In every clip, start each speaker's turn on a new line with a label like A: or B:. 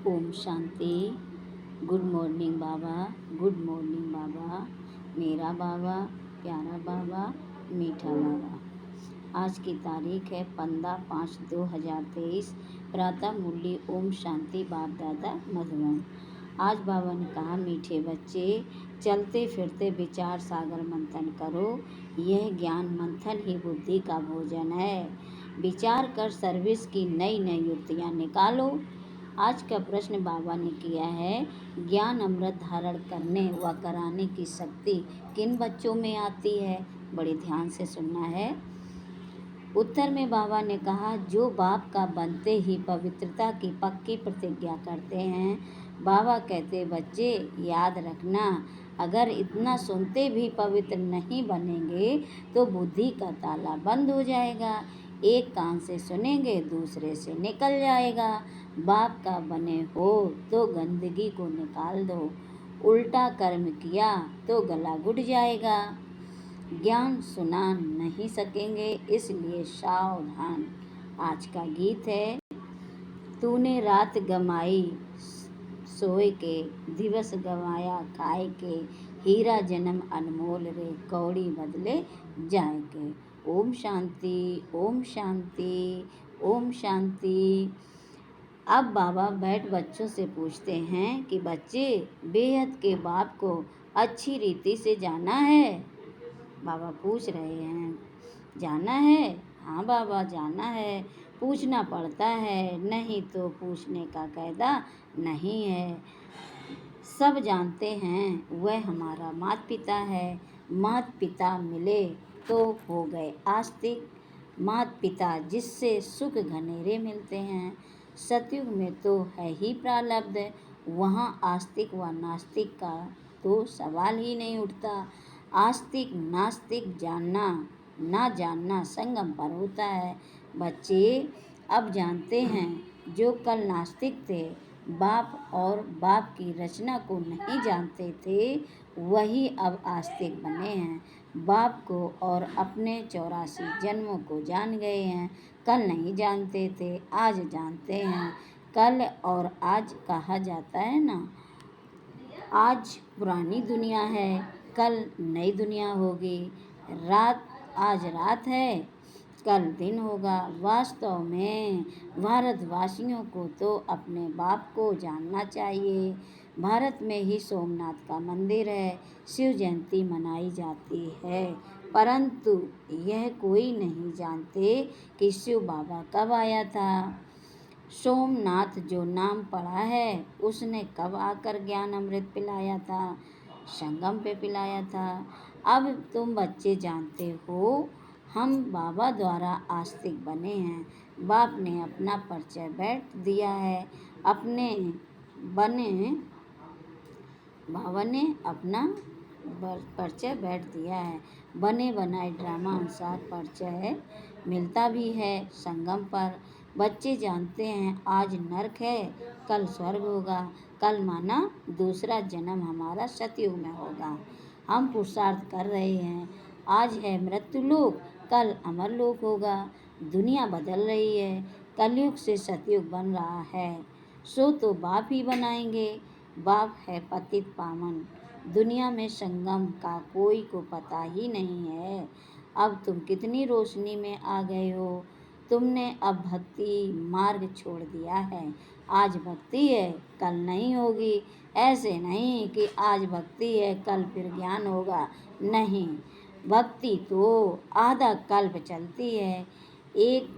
A: Om Shanti. Good morning बाबा। Good morning बाबा। मेरा बाबा, प्यारा बाबा, मीठा बाबा। आज की तारीख है 15/5/2023। प्रातः मुरली ओम शांति बाप दादा मधुबन। आज बाबा ने कहा, मीठे बच्चे, चलते फिरते विचार सागर मंथन करो। यह ज्ञान मंथन ही बुद्धि का भोजन है। विचार कर सर्विस की नई नई युक्तियाँ निकालो। आज का प्रश्न बाबा ने किया है, ज्ञान अमृत धारण करने व कराने की शक्ति किन बच्चों में आती है? बड़े ध्यान से सुनना है। उत्तर में बाबा ने कहा, जो बाप का बनते ही पवित्रता की पक्की प्रतिज्ञा करते हैं। बाबा कहते, बच्चे याद रखना, अगर इतना सुनते भी पवित्र नहीं बनेंगे तो बुद्धि का ताला बंद हो जाएगा। एक कान से सुनेंगे, दूसरे से निकल जाएगा। बाप का बने हो तो गंदगी को निकाल दो, उल्टा कर्म किया तो गला घुट जाएगा। ज्ञान सुना नहीं सकेंगे, इसलिए सावधान। आज का गीत है, तूने रात गमाई सोए के, दिवस गवाया खाए के, हीरा जन्म अनमोल रे, कौड़ी बदले जाए के। ओम शांति, ओम शांति, ओम शांति। अब बाबा बैठ बच्चों से पूछते हैं कि बच्चे, बेहद के बाप को अच्छी रीति से जाना है? बाबा पूछ रहे हैं, जाना है? हाँ बाबा, जाना है। पूछना पड़ता है, नहीं तो पूछने का कायदा नहीं है। सब जानते हैं वह हमारा माता पिता है। माता पिता मिले तो हो गए आस्तिक। माता पिता जिससे सुख घनेरे मिलते हैं। सतयुग में तो है ही प्रारब्ध, वहाँ आस्तिक व नास्तिक का तो सवाल ही नहीं उठता। आस्तिक नास्तिक जानना ना जानना संगम पर होता है। बच्चे अब जानते हैं, जो कल नास्तिक थे, बाप और बाप की रचना को नहीं जानते थे, वही अब आस्तिक बने हैं। बाप को और अपने 84 जन्मों को जान गए हैं। कल नहीं जानते थे, आज जानते हैं। कल और आज कहा जाता है ना, आज पुरानी दुनिया है, कल नई दुनिया होगी। आज रात है, कल दिन होगा। वास्तव में भारतवासियों को तो अपने बाप को जानना चाहिए। भारत में ही सोमनाथ का मंदिर है, शिव जयंती मनाई जाती है, परंतु यह कोई नहीं जानते कि शिव बाबा कब आया था। सोमनाथ जो नाम पड़ा है, उसने कब आकर ज्ञान अमृत पिलाया था? संगम पे पिलाया था। अब तुम बच्चे जानते हो, हम बाबा द्वारा आस्तिक बने हैं। बाप ने अपना परिचय बैठ दिया है, अपने बने बाबा ने अपना परिचय बैठ दिया है। बने बनाए ड्रामा अनुसार परिचय मिलता भी है संगम पर। बच्चे जानते हैं, आज नरक है, कल स्वर्ग होगा। कल माना दूसरा जन्म हमारा सतयुग में होगा। हम पुरुषार्थ कर रहे हैं, आज है मृत्यु लोक, कल अमर लोक होगा। दुनिया बदल रही है, कलयुग से सतयुग बन रहा है, सो तो बाप ही बनाएंगे। बाप है पतित पावन, दुनिया में संगम का कोई को पता ही नहीं है। अब तुम कितनी रोशनी में आ गए हो। तुमने अब भक्ति मार्ग छोड़ दिया है। आज भक्ति है, कल नहीं होगी। ऐसे नहीं कि आज भक्ति है, कल फिर ज्ञान होगा। नहीं, भक्ति तो आधा कल्प चलती है। एक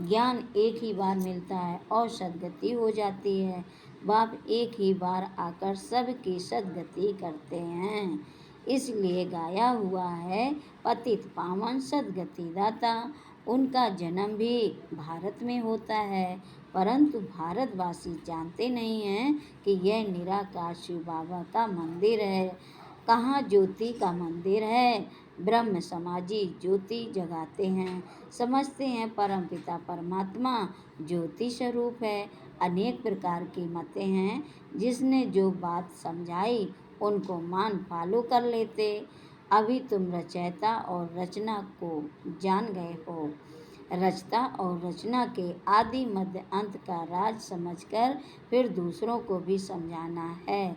A: ज्ञान एक ही बार मिलता है और सद्गति हो जाती है। बाप एक ही बार आकर सबकी सद्गति करते हैं, इसलिए गाया हुआ है, पतित पावन सद्गति दाता। उनका जन्म भी भारत में होता है, परंतु भारतवासी जानते नहीं हैं कि यह निराकार शिव बाबा का मंदिर है। कहाँ ज्योति का मंदिर है। ब्रह्म समाजी ज्योति जगाते हैं, समझते हैं परम पिता परमात्मा ज्योति स्वरूप है। अनेक प्रकार की मतें हैं, जिसने जो बात समझाई उनको मान फॉलो कर लेते। अभी तुम रचयिता और रचना को जान गए हो। रचता और रचना के आदि मध्य अंत का राज समझकर फिर दूसरों को भी समझाना है।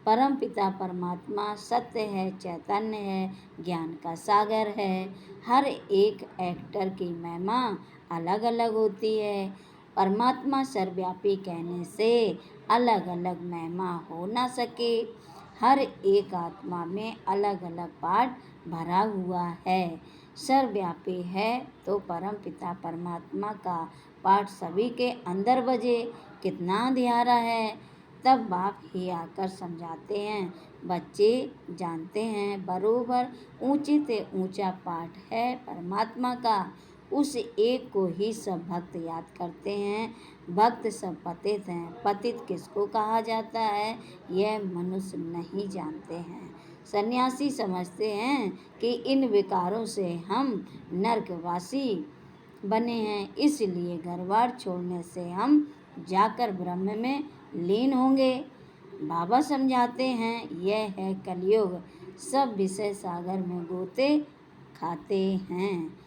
A: परम पिता परमात्मा सत्य है, चैतन्य है, ज्ञान का सागर है। हर एक एक्टर की महिमा अलग अलग होती है। परमात्मा सर्वव्यापी कहने से अलग अलग महिमा हो ना सके। हर एक आत्मा में अलग अलग पार्ट भरा हुआ है। सर्वव्यापी है तो परम पिता परमात्मा का पाठ सभी के अंदर बजे, कितना अंधियारा है। तब बाप ही आकर समझाते हैं। बच्चे जानते हैं बरोबर ऊंचे से ऊंचा पाठ है परमात्मा का। उस एक को ही सब भक्त याद करते हैं। भक्त सब पतित हैं। पतित किसको कहा जाता है यह मनुष्य नहीं जानते हैं। सन्यासी समझते हैं कि इन विकारों से हम नरकवासी बने हैं, इसलिए घरबार छोड़ने से हम जाकर ब्रह्म में लीन होंगे। बाबा समझाते हैं यह है कलयुग, सब विषय सागर में गोते खाते हैं,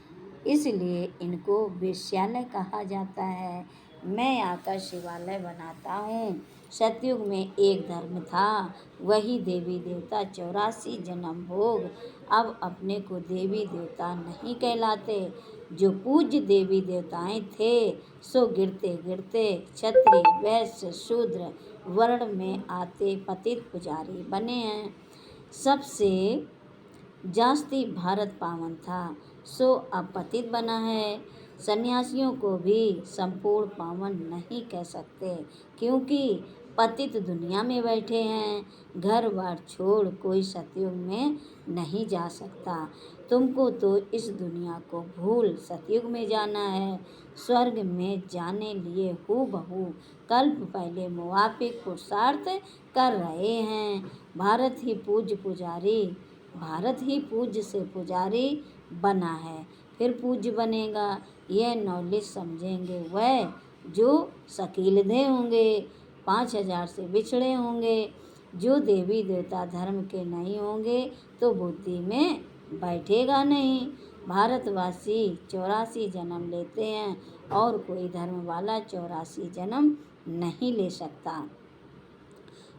A: इसलिए इनको वेश्यालय कहा जाता है। मैं आकर शिवालय बनाता हूँ। सतयुग में एक धर्म था, वही देवी देवता 84 जन्म भोग। अब अपने को देवी देवता नहीं कहलाते। जो पूज्य देवी देवताएं थे सो गिरते गिरते क्षत्रिय वैश्य शूद्र वर्ण में आते पतित पुजारी बने हैं। सबसे जास्ती भारत पावन था सो अब पतित बना है। सन्यासियों को भी संपूर्ण पावन नहीं कह सकते, क्योंकि पतित दुनिया में बैठे हैं। घर बार छोड़ कोई सतयुग में नहीं जा सकता। तुमको तो इस दुनिया को भूल सतयुग में जाना है। स्वर्ग में जाने लिए हूबहू कल्प पहले मुवाफिक पुरुषार्थ कर रहे हैं। भारत ही पूज्य से पुजारी बना है, फिर पूज्य बनेगा। यह नॉलेज समझेंगे वह जो शकीलधे होंगे, 5000 से बिछड़े होंगे। जो देवी देवता धर्म के नहीं होंगे तो बुद्धि में बैठेगा नहीं। भारतवासी 84 जन्म लेते हैं और कोई धर्म वाला 84 जन्म नहीं ले सकता।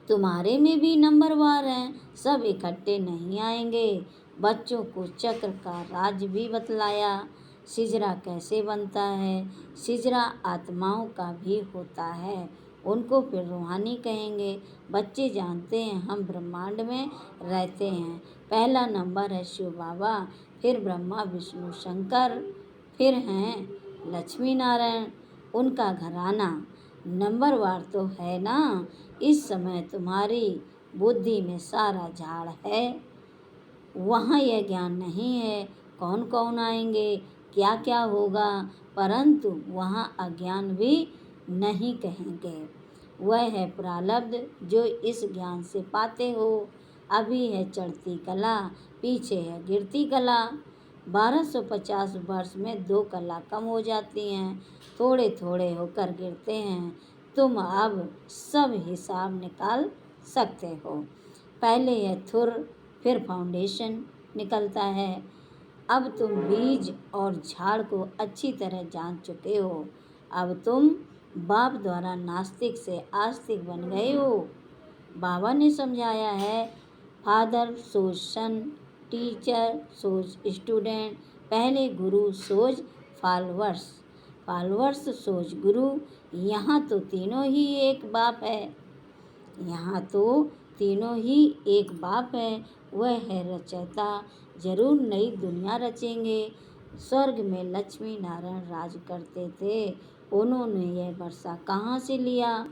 A: तुम्हारे में भी नंबरवार हैं, सब इकट्ठे नहीं आएंगे। बच्चों को चक्र का राज भी बतलाया। सिजरा कैसे बनता है। सिजरा आत्माओं का भी होता है, उनको फिर रूहानी कहेंगे। बच्चे जानते हैं हम ब्रह्मांड में रहते हैं। पहला नंबर है शिव बाबा, फिर ब्रह्मा विष्णु शंकर, फिर हैं लक्ष्मी नारायण। उनका घराना नंबरवार तो है ना। इस समय तुम्हारी बुद्धि में सारा झाड़ है, वहाँ यह ज्ञान नहीं है कौन कौन आएंगे, क्या क्या होगा, परंतु वहाँ अज्ञान भी नहीं कहेंगे। वह है प्रारब्ध जो इस ज्ञान से पाते हो। अभी है चढ़ती कला, पीछे है गिरती कला। 1250 वर्ष में 2 कला कम हो जाती हैं, थोड़े थोड़े होकर गिरते हैं। तुम अब सब हिसाब निकाल सकते हो। पहले है थुर, फिर फाउंडेशन निकलता है। अब तुम बीज और झाड़ को अच्छी तरह जान चुके हो। अब तुम बाप द्वारा नास्तिक से आस्तिक बन गए हो। बाबा ने समझाया है, फादर सोच सन, टीचर सोच स्टूडेंट, पहले गुरु सोच फॉलोअर्स, फॉलोअर्स सोच गुरु। यहाँ तो तीनों ही एक बाप है। वह है रचयिता, जरूर नई दुनिया रचेंगे। स्वर्ग में लक्ष्मी नारायण राज करते थे। उन्होंने यह वर्षा कहाँ से लिया?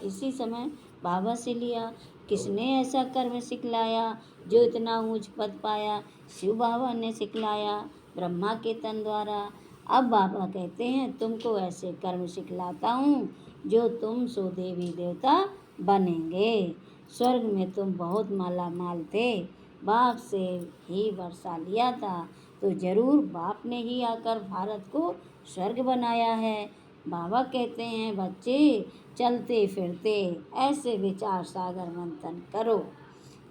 A: इसी समय बाबा से लिया। किसने ऐसा कर्म सिखलाया जो इतना ऊंच पद पाया? शिव बाबा ने सिखलाया, ब्रह्मा के तन द्वारा। अब बाबा कहते हैं तुमको ऐसे कर्म सिखलाता हूँ जो तुम सो देवी देवता बनेंगे। स्वर्ग में तुम बहुत माला माल थे, बाप से ही वर्षा लिया था, तो जरूर बाप ने ही आकर भारत को स्वर्ग बनाया है। बाबा कहते हैं बच्चे चलते फिरते ऐसे विचार सागर मंथन करो।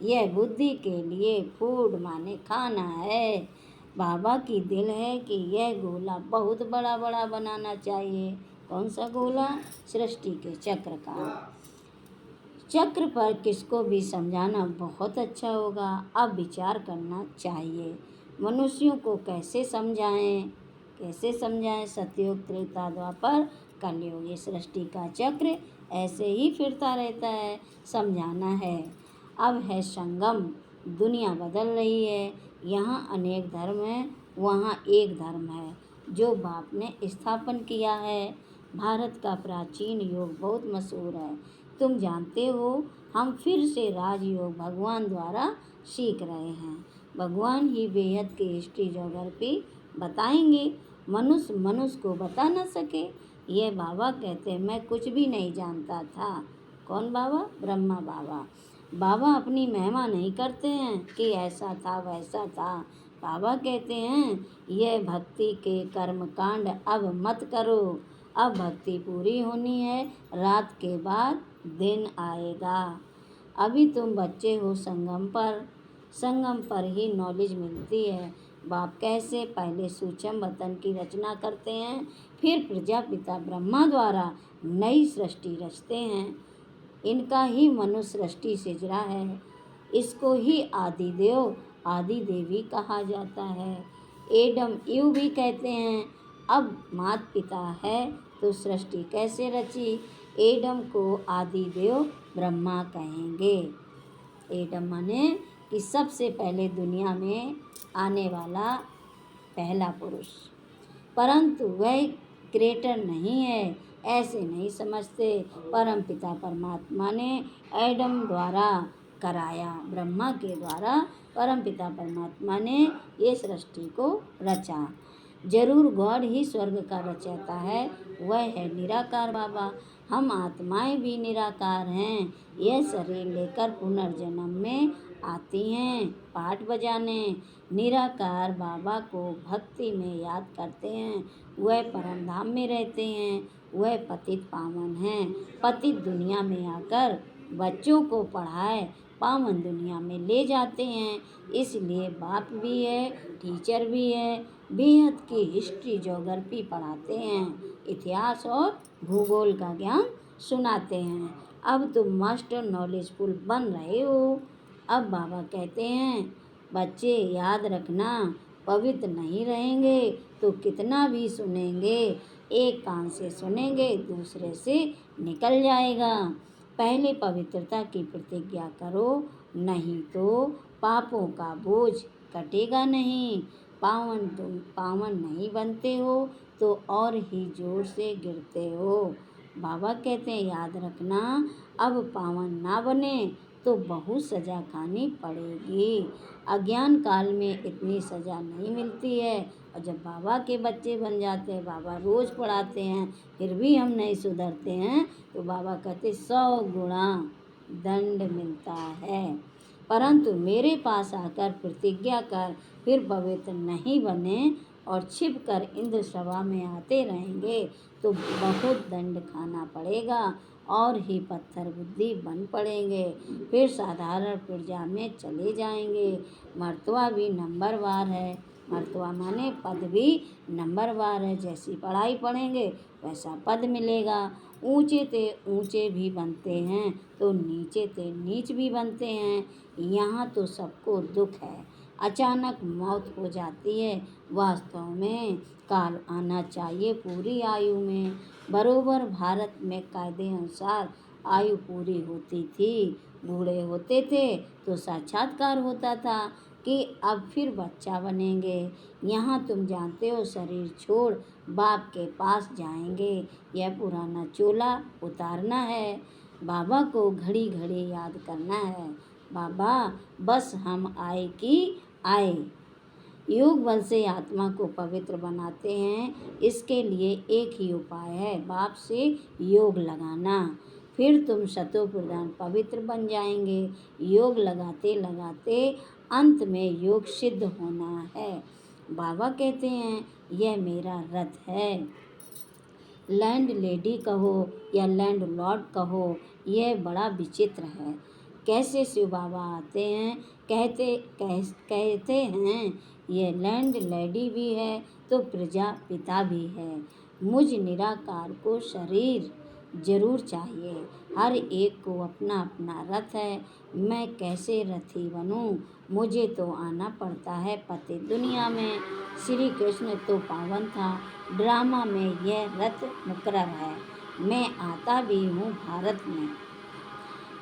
A: यह बुद्धि के लिए फूड माने खाना है। बाबा की दिल है कि यह गोला बहुत बड़ा बड़ा बनाना चाहिए। कौन सा गोला? सृष्टि के चक्र का। चक्र पर किसको भी समझाना बहुत अच्छा होगा। अब विचार करना चाहिए मनुष्यों को कैसे समझाएं, कैसे समझाएं। सतयुग, त्रेता, द्वापर, कलयुग, ये सृष्टि का चक्र ऐसे ही फिरता रहता है। समझाना है। अब है संगम, दुनिया बदल रही है। यहाँ अनेक धर्म है, वहाँ एक धर्म है जो बाप ने स्थापन किया है। भारत का प्राचीन योग बहुत मशहूर है, तुम जानते हो। हम फिर से राजयोग भगवान द्वारा सीख रहे हैं। भगवान ही बेहद की हिस्ट्री ज्योग्राफी बताएंगे, मनुष्य को बता न सके। ये बाबा कहते मैं कुछ भी नहीं जानता था। कौन बाबा? ब्रह्मा बाबा। बाबा अपनी महिमा नहीं करते हैं कि ऐसा था वैसा था। बाबा कहते हैं यह भक्ति के कर्म कांड अब मत करो। अब भक्ति पूरी होनी है, रात के बाद दिन आएगा। अभी तुम बच्चे हो, संगम पर ही नॉलेज मिलती है। बाप कैसे पहले सूक्ष्म वतन की रचना करते हैं, फिर प्रजापिता ब्रह्मा द्वारा नई सृष्टि रचते हैं। इनका ही मनुष्य सृष्टि से जुड़ा है। इसको ही आदिदेव, आदि देवी कहा जाता है। एडम ईव भी कहते हैं। अब माता पिता है तो सृष्टि कैसे रची? एडम को आदिदेव ब्रह्मा कहेंगे। एडम माने कि सबसे पहले दुनिया में आने वाला पहला पुरुष, परंतु वह क्रिएटर नहीं है, ऐसे नहीं समझते। परम पिता परमात्मा ने एडम द्वारा कराया, ब्रह्मा के द्वारा परम पिता परमात्मा ने ये सृष्टि को रचा। जरूर गॉड ही स्वर्ग का रचयिता है, वह है निराकार बाबा। हम आत्माएं भी निराकार हैं। यह शरीर लेकर पुनर्जन्म में आती हैं पाठ बजाने। निराकार बाबा को भक्ति में याद करते हैं, वह परम धाम में रहते हैं। वह पतित पावन हैं। पतित दुनिया में आकर बच्चों को पढ़ाए पावन दुनिया में ले जाते हैं। इसलिए बाप भी है, टीचर भी है। बेहद की हिस्ट्री ज्योग्राफी पढ़ाते हैं, इतिहास और भूगोल का ज्ञान सुनाते हैं। अब तुम मास्टर नॉलेजफुल बन रहे हो। अब बाबा कहते हैं बच्चे याद रखना, पवित्र नहीं रहेंगे तो कितना भी सुनेंगे, एक कान से सुनेंगे दूसरे से निकल जाएगा। पहले पवित्रता की प्रतिज्ञा करो, नहीं तो पापों का बोझ कटेगा नहीं। तुम पावन नहीं बनते हो तो और ही जोर से गिरते हो। बाबा कहते हैं याद रखना, अब पावन ना बने तो बहुत सज़ा खानी पड़ेगी। अज्ञान काल में इतनी सज़ा नहीं मिलती है, और जब बाबा के बच्चे बन जाते हैं, बाबा रोज़ पढ़ाते हैं, फिर भी हम नहीं सुधरते हैं, तो बाबा कहते 100 गुणा दंड मिलता है। परंतु मेरे पास आकर प्रतिज्ञा कर, फिर पवित्र नहीं बने और छिप कर इंद्र सभा में आते रहेंगे तो बहुत दंड खाना पड़ेगा और ही पत्थर बुद्धि बन पड़ेंगे। फिर साधारण प्रजा में चले जाएंगे। मर्तबा भी नंबरवार है, मर्तबा माने पद भी नंबरवार है। जैसी पढ़ाई पढ़ेंगे वैसा पद मिलेगा। ऊंचे ते ऊंचे भी बनते हैं तो नीचे ते नीच भी बनते हैं। यहाँ तो सबको दुख है, अचानक मौत हो जाती है। वास्तव में काल आना चाहिए पूरी आयु में। बरोबर भारत में कायदे अनुसार आयु पूरी होती थी, बूढ़े होते थे तो साक्षात्कार होता था कि अब फिर बच्चा बनेंगे। यहाँ तुम जानते हो शरीर छोड़ बाप के पास जाएंगे। यह पुराना चोला उतारना है, बाबा को घड़ी घड़ी याद करना है। बाबा बस हम आए कि आए। योग बल से आत्मा को पवित्र बनाते हैं। इसके लिए एक ही उपाय है, बाप से योग लगाना। फिर तुम शतो प्रधान पवित्र बन जाएंगे। योग लगाते लगाते अंत में योग सिद्ध होना है। बाबा कहते हैं यह मेरा रथ है। लैंड लेडी कहो या लैंड लॉर्ड कहो, यह बड़ा विचित्र है। कैसे शिव बाबा आते हैं, कहते हैं यह लैंड लेडी भी है तो प्रजापिता भी है। मुझ निराकार को शरीर जरूर चाहिए। हर एक को अपना अपना रथ है, मैं कैसे रथी बनूं? मुझे तो आना पड़ता है पति दुनिया में। श्री कृष्ण तो पावन था, ड्रामा में यह रथ मुकर्रर है। मैं आता भी हूँ भारत में,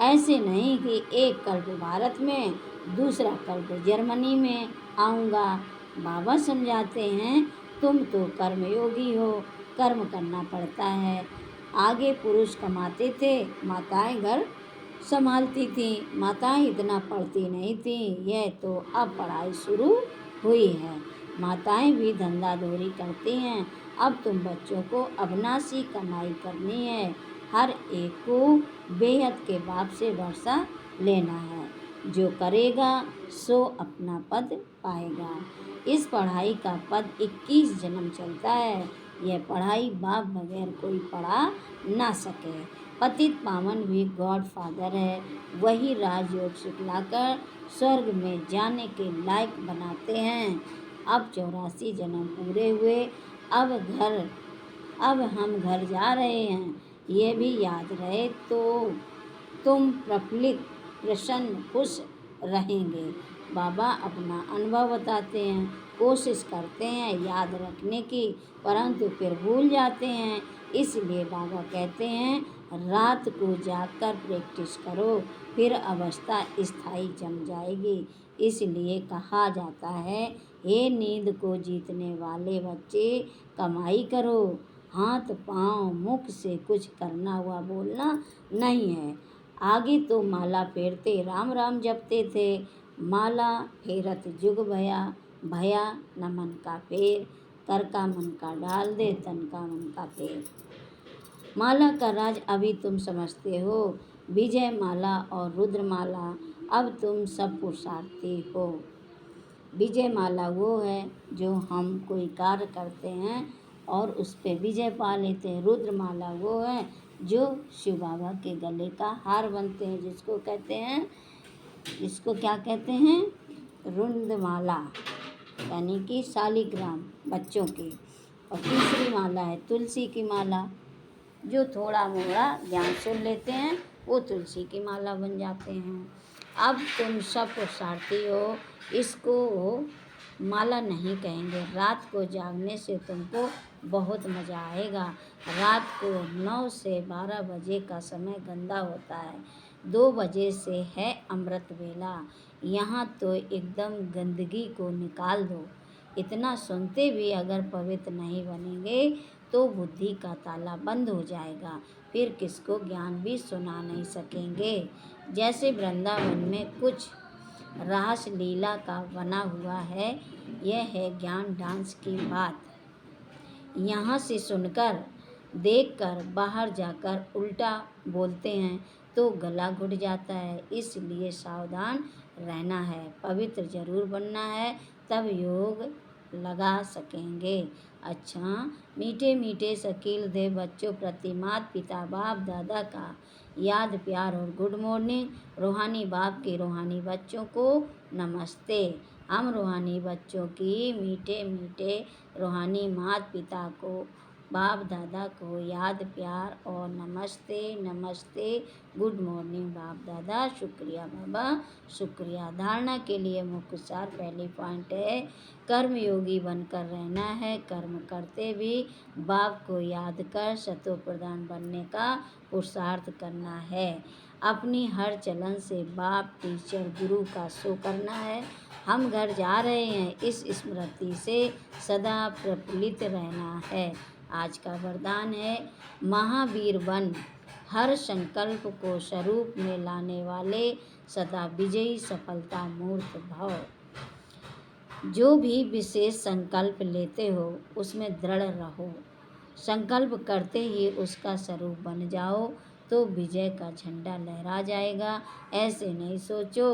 A: ऐसे नहीं कि एक कल्प भारत में दूसरा कल्प जर्मनी में आऊँगा। बाबा समझाते हैं, तुम तो कर्मयोगी हो, कर्म करना पड़ता है। आगे पुरुष कमाते थे, माताएं घर संभालती थीं। माताएं इतना पढ़ती नहीं थीं, यह तो अब पढ़ाई शुरू हुई है। माताएं भी धंधा धोरी करती हैं। अब तुम बच्चों को अविनाशी कमाई करनी है। हर एक को बेहद के बाप से वर्षा लेना है। जो करेगा सो अपना पद पाएगा। इस पढ़ाई का पद 21 जन्म चलता है। यह पढ़ाई बाप बगैर कोई पढ़ा ना सके। पतित पावन भी गॉड फादर है, वही राजयोग सिखलाकर स्वर्ग में जाने के लायक बनाते हैं। अब 84 जन्म पूरे हुए, अब हम घर जा रहे हैं। ये भी याद रहे तो तुम प्रफुल्लित प्रसन्न खुश रहेंगे। बाबा अपना अनुभव बताते हैं, कोशिश करते हैं याद रखने की, परंतु फिर भूल जाते हैं। इसलिए बाबा कहते हैं रात को जागकर प्रैक्टिस करो, फिर अवस्था स्थायी जम जाएगी। इसलिए कहा जाता है, हे नींद को जीतने वाले बच्चे, कमाई करो। हाथ पाँव मुख से कुछ करना हुआ बोलना नहीं है। आगे तो माला फेरते राम राम जपते थे। माला फेरत जुग भया, भया न मन का फेर। कर का मन का डाल दे, तन का मन का फेर। माला का राज अभी तुम समझते हो। विजय माला और रुद्र माला अब तुम सब पुरुषार्थी हो। विजय माला वो है जो हम कोई कार्य करते हैं और उस पे विजय पा लेते हैं। रुद्र माला वो है जो शिव बाबा के गले का हार बनते हैं, जिसको कहते हैं, इसको क्या कहते हैं, रुंडमाला, यानी कि शालिग्राम बच्चों की। और तीसरी माला है तुलसी की माला। जो थोड़ा मोड़ा ज्ञान सुन लेते हैं वो तुलसी की माला बन जाते हैं। अब तुम सब पुरुषार्थी हो, इसको माला नहीं कहेंगे। रात को जागने से तुमको बहुत मज़ा आएगा। रात को 9 से 12 बजे का समय गंदा होता है। 2 बजे से है अमृत वेला। यहाँ तो एकदम गंदगी को निकाल दो। इतना सुनते भी अगर पवित्र नहीं बनेंगे तो बुद्धि का ताला बंद हो जाएगा, फिर किसको ज्ञान भी सुना नहीं सकेंगे। जैसे वृंदावन में कुछ रास लीला का बना हुआ है, यह है ज्ञान डांस की बात। यहाँ से सुनकर देखकर बाहर जाकर उल्टा बोलते हैं तो गला घुट जाता है। इसलिए सावधान रहना है, पवित्र जरूर बनना है, तब योग लगा सकेंगे। अच्छा, मीठे मीठे शकील दे बच्चों प्रति माता पिता बाप दादा का याद प्यार और गुड मॉर्निंग। रूहानी बाप के रूहानी बच्चों को नमस्ते। हम रूहानी बच्चों की मीठे मीठे रूहानी माता पिता को बाप दादा को याद प्यार और नमस्ते नमस्ते, गुड मॉर्निंग बाप दादा, शुक्रिया बाबा, शुक्रिया। धारणा के लिए मुख्य सार पहली पॉइंट है, कर्म योगी बनकर रहना है। कर्म करते भी बाप को याद कर सतो प्रधान बनने का पुरुषार्थ करना है। अपनी हर चलन से बाप टीचर गुरु का शो करना है। हम घर जा रहे हैं, इस स्मृति से सदा प्रफुल्लित रहना है। आज का वरदान है, महावीर बन, हर संकल्प को स्वरूप में लाने वाले, सदा विजयी सफलता मूर्त भव। जो भी विशेष संकल्प लेते हो उसमें दृढ़ रहो। संकल्प करते ही उसका स्वरूप बन जाओ तो विजय का झंडा लहरा जाएगा। ऐसे नहीं सोचो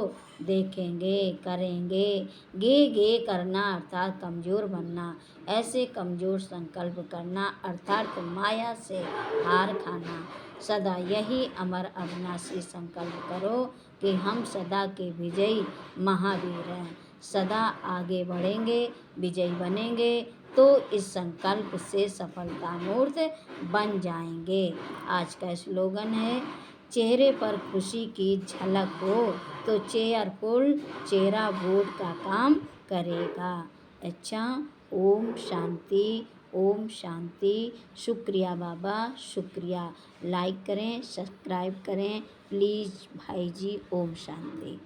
A: देखेंगे करेंगे, गे करना अर्थात कमज़ोर बनना। ऐसे कमज़ोर संकल्प करना अर्थात माया से हार खाना। सदा यही अमर अविनाशी संकल्प करो कि हम सदा के विजयी महावीर हैं। सदा आगे बढ़ेंगे, विजयी बनेंगे, तो इस संकल्प से सफलता मूर्त बन जाएंगे। आज का स्लोगन है, चेहरे पर खुशी की झलक हो तो चेयरफुल चेहरा वोट का काम करेगा। अच्छा, ओम शांति, ओम शांति। शुक्रिया बाबा, शुक्रिया। लाइक करें, सब्सक्राइब करें प्लीज़ भाई जी। ओम शांति।